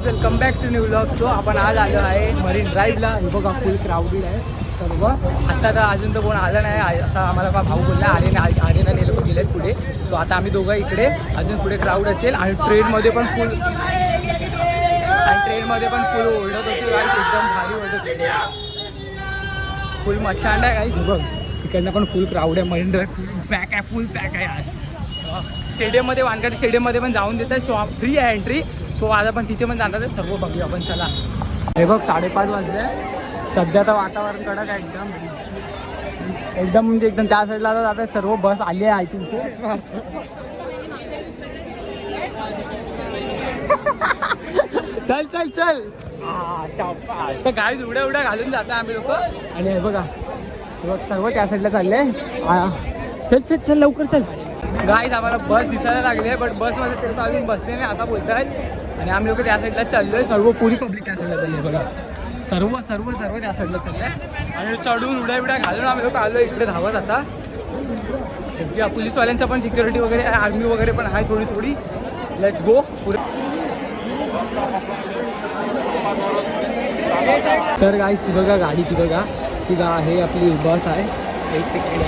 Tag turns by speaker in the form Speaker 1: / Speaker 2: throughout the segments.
Speaker 1: Welcome back to new vlog. So आपण आज आलो आहे मरीन ड्राईव्हला. हे बघा फुल क्राऊडेड आहे सर्व. आत्ता तर अजून तर कोण आलं नाही असं आम्हाला का भाऊ बोलला. आर्यन आणि लोक गेलेत पुढे. सो आता आम्ही दोघं इकडे, अजून पुढे क्राऊड असेल. आणि ट्रेनमध्ये पण फुल ओढत होती गाईस. एकदम भारी ओढत होती. फुल मशांड आहे गाईस. बघ तिकडनं पण फुल क्राऊड आहे. मरीन ड्राईव्ह फुल पॅक आहे, फुल पॅक आहे आज. स्टेडियममध्ये, वानखेडे स्टेडियममध्ये पण जाऊन देत आहे. सो फ्री आहे एंट्री. सो आज आपण तिथे पण जाणार आहे. सर्व बघूया आपण. चला. हे बघ 5:30 वाजले. सध्या तर वातावरण कडक आहे एकदम म्हणजे एकदम त्या साईडला आता सर्व बस आली आहे. आय थिंक चल चल चल. तर गाईज उड्या घालून जातो आम्ही लोक. आणि हे बघा सर्व त्या साईडला चालले. चल चल चल लवकर चल. गाईज आम्हाला बस दिसायला लागली आहे, बट बसमध्ये ते अजून बसले नाही असं बोलत आहेत. आणि आम्ही लोक त्या साईडला चाललोय. सर्व पुरी पब्लिक त्या साईडला चालली आहे. बघा सर्व त्या साईडला चालले आहे. आणि चढून उड्या घालून आम्ही लोक आलो इकडे धावत. आता पोलीसवाल्यांचा पण सिक्युरिटी वगैरे, आर्मी वगैरे पण आहे थोडी. Let's go. पुढे तर गाईज ती बघा गाडी, ती बघा ती हे आपली बस आहे. एक सेकंड.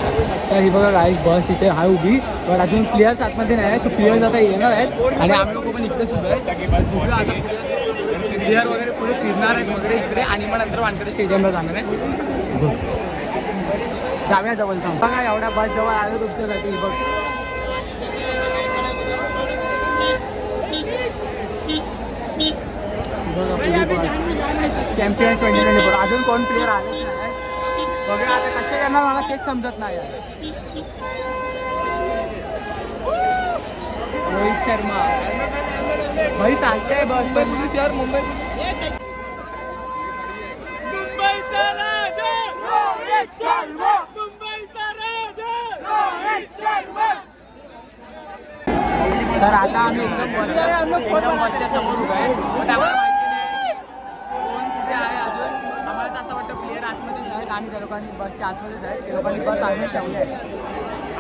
Speaker 1: तर ही बघा गाईज बस तिथे आहे उभी. पण अजून प्लेयर्स आतमध्ये नाही आहे. सो प्लेयर्स आता येणार आहेत. आणि आम्ही लोक पण इकडेच उभे आहेत. बघूया आता प्लेयर वगैरे पुढे फिरणार आहेत वगैरे इकडे. आणि मग नंतर वानखेडे स्टेडियमला जाणार आहे. जाऊया जवळ थांब. बघा एवढ्या बस जवळ आलो तुमच्यासाठी. बघ चॅम्पियन्स 2024. अजून कोण प्लेयर आलेच नाही. बघा आता कसे येणार मला तेच समजत नाही. रोहित शर्मा भाई चालते बस. पोलीस यार. मुंबईचा राजा रोहित शर्मा. मुंबईचा राजा रोहित शर्मा. तर आता आम्ही एकदम बसच्या समोर उभा आहे. पण आम्हाला माहिती नाही कोण कुठे आहे अजून. आम्हाला तर असं वाटतं प्लेयर आतमध्येच आहेत आणि त्या लोकांनी बसच्या आतमध्येच आहेत. त्या लोकांनी बस आणून ठेवली आहे.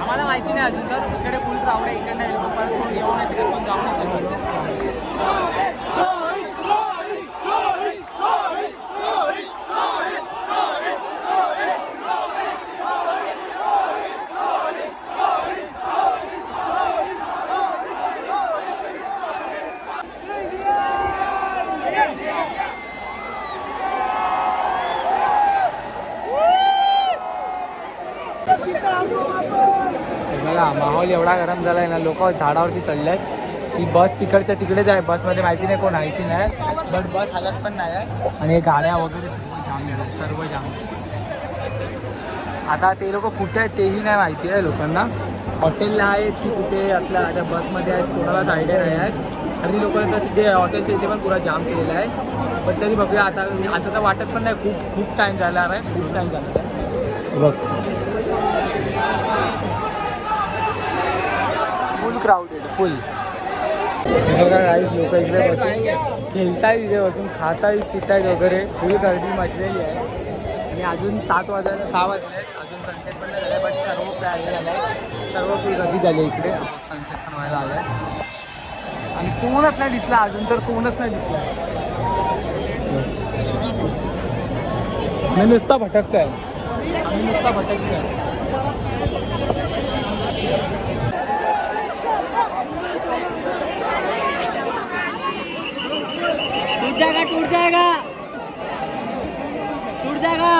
Speaker 1: आम्हाला माहिती नाही अजून. तर इकडे फुल क्राऊड आहे. इकडे नाही लोक परत कोण येऊ नाही शकत, कोण जाऊ नाही शकत. बघा माहोल एवढा गरम झाला आहे ना. लोक झाडावरती चढले आहेत. ती बस तिकडच्या तिकडेच आहे. बसमध्ये माहिती नाही कोण आहे की नाही. बट बस हालत पण नाही आहे. आणि गाड्या वगैरे सर्व जाम. आता ते लोक कुठे आहेत तेही नाही माहिती आहे लोकांना. हॉटेलला आहेत की कुठे आपल्या आता बसमध्ये आहेत कोणालाच आयडिया नाही आहेत. आणि लोक तर तिथे हॉटेलच्या इथे पण पुरा जाम केलेला आहे. पण तरी बघूया आता तर वाटत पण नाही. खूप टाईम झाला आहे. खूप टाईम झाला आहे. बघ फुल क्राऊडेड फुल. बघा गाईस लोक इकडे बसून खेळतायत, इथे बसून खातायत पितायत वगैरे. फुल गर्दी मचलेली आहे. आणि अजून 6 वाजले. अजून सनसेट पण नाही झाला. बट सर्व प्लॅन झालं आहे. सर्व फुल गर्दी झाली इकडे. सनसेट पण व्हायला आलं आहे. आणि कोणच नाही दिसला अजून. तर कोणच नाही दिसला. मी नुसता भटकतोय. आम्ही नुसता भटकतोय. टूट जाएगा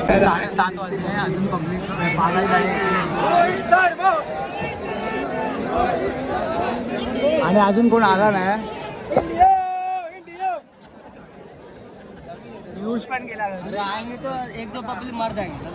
Speaker 1: 7:30 वाजले. अजून पब्लिक आणि अजून कोण आला नाही. न्यूज पण गेला घरी. आएंगे तो 1-2 पब्लिक मर जाएंगे.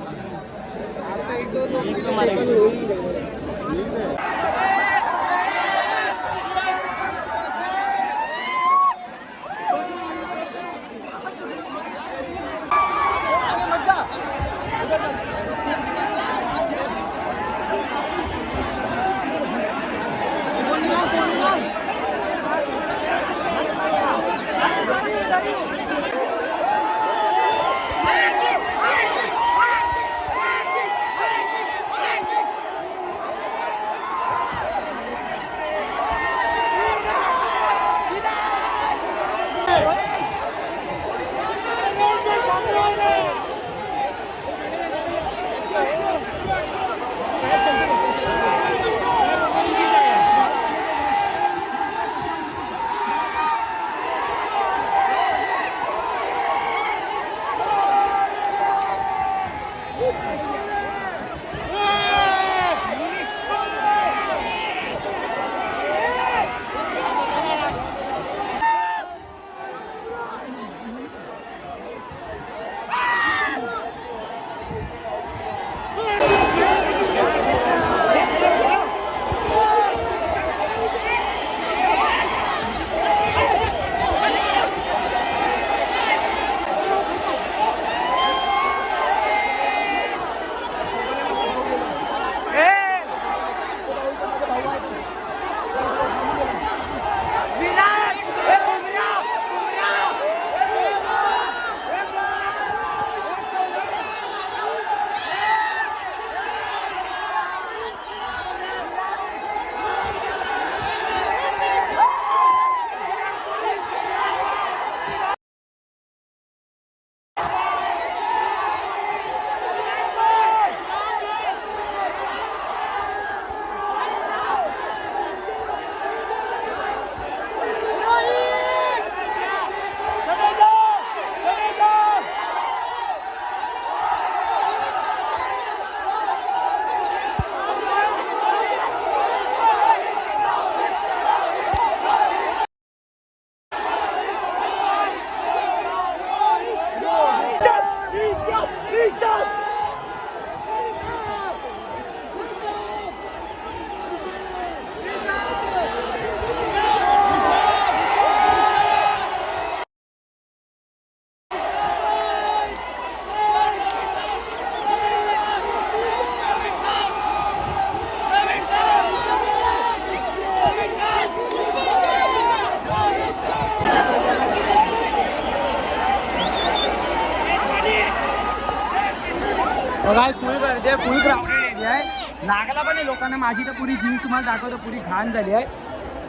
Speaker 1: बघा फुल गर्दी आहे, फुल क्राऊडेड एरिया आहे. लागला पण आहे लोकांना. माझी तर पुरी जीन्स तुम्हाला दाखवतो, पुरी घाण झाली आहे.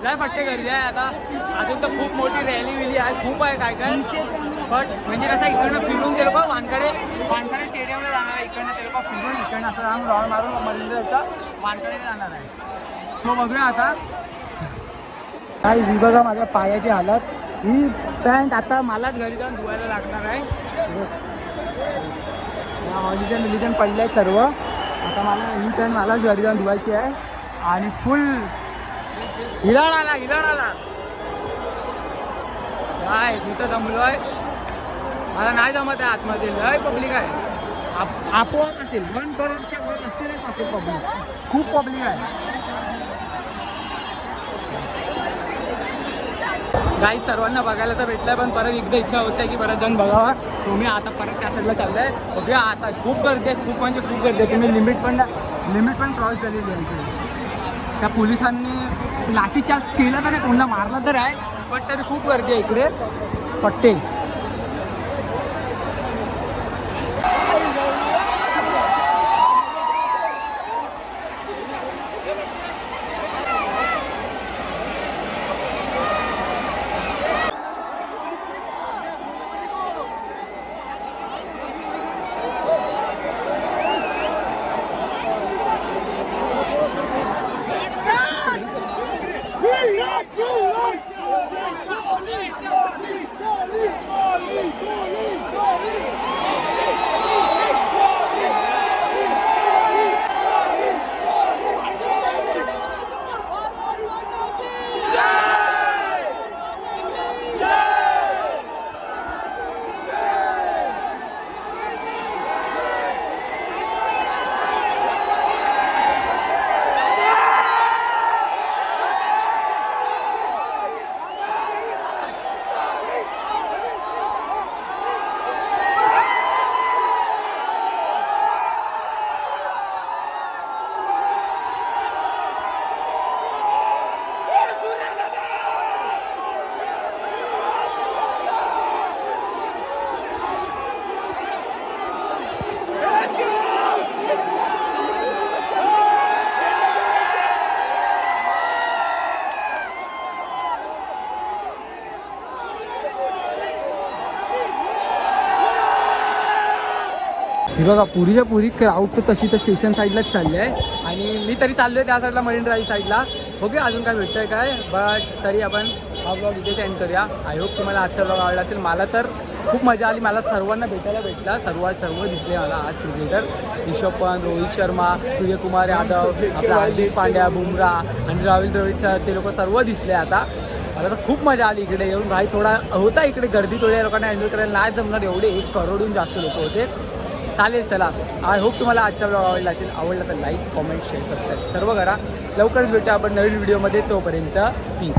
Speaker 1: लय फट्टे गर्दी आहे. आता अजून तर खूप मोठी रॅली विली आहे, खूप आहे काय काय. बट म्हणजे कसं इकडनं फिरून ते लोक वानकडे स्टेडियमला जाणार आहे. इकडनं ते लोक फिरून इकडनं असं जाऊन राऊंड मारून मलिंद्रच्या वानकडे जाणार आहे. सो बघूया आता काय. ही बघा माझ्या पायाची हालत. ही पॅन्ट आता मलाच घरी जाऊन धुवायला लागणार आहे. ऑलिजन पडले आहेत सर्व. आता मला ही पॅन्ट मलाच घरी जाऊन धुवायची आहे. आणि फुल हिराण आला काय तिथं जमलोय. मला नाही जमत आहे आतमध्ये, लय पब्लिक आहे. आपोआप असेल 1 करोडच्या वर असेलच असेल पब्लिक, खूप पब्लिक आहे. काही सर्वांना बघायला तर भेटलंय, पण परत एकदा इच्छा होते की परत जाऊन बघावा. सो मी आता परत त्या साईडला चाललंय. बघूया आता. खूप गर्दी आहे, खूप म्हणजे खूप गर्दी आहे. तुम्ही लिमिट पण क्रॉस झालेली आहे इकडे. त्या पोलिसांनी लाठीचार्ज केला तर नाही, कोणाला मारला तर आहे, पण तरी खूप गर्दी आहे इकडे. पट्टे ही बघा. पुरीच्या पुरी क्राऊड तर तशी तर स्टेशन साईडलाच चालली आहे. आणि मी तरी चाललो आहे त्या साईडला, मरीन ड्राईव्ह साईडला. बघूया अजून काय भेटतंय काय. बट तरी आपण हा ब्लॉग इथे सेंड करूया. आय होप तुम्हाला आजचा ब्लॉग आवडला असेल. मला तर खूप मजा आली. मला सर्वांना भेटायला भेटला. सर्व दिसले मला आज क्रिकेटर. ऋषभ पंत, रोहित शर्मा, सूर्यकुमार यादव, आपला हार्दिक पांड्या, बुमराह आणि राहुल द्रविडचा ते लोक सर्व दिसले. आता मला तर खूप मजा आली इकडे येऊन. भाई थोडा होता इकडे गर्दी, थोड्या लोकांना एन्जॉय करायला नाही जमणार. एवढे 1 करोडहून जास्त लोक होते. चालेल, चला. आय होप तुम्हाला आजचा ब्लॉग आवडला असेल. आवडला तर लाईक, कॉमेंट, शेअर, सबस्क्राईब सर्व करा. लवकरच भेटूया आपण नवीन व्हिडिओमध्ये. तोपर्यंत पीस.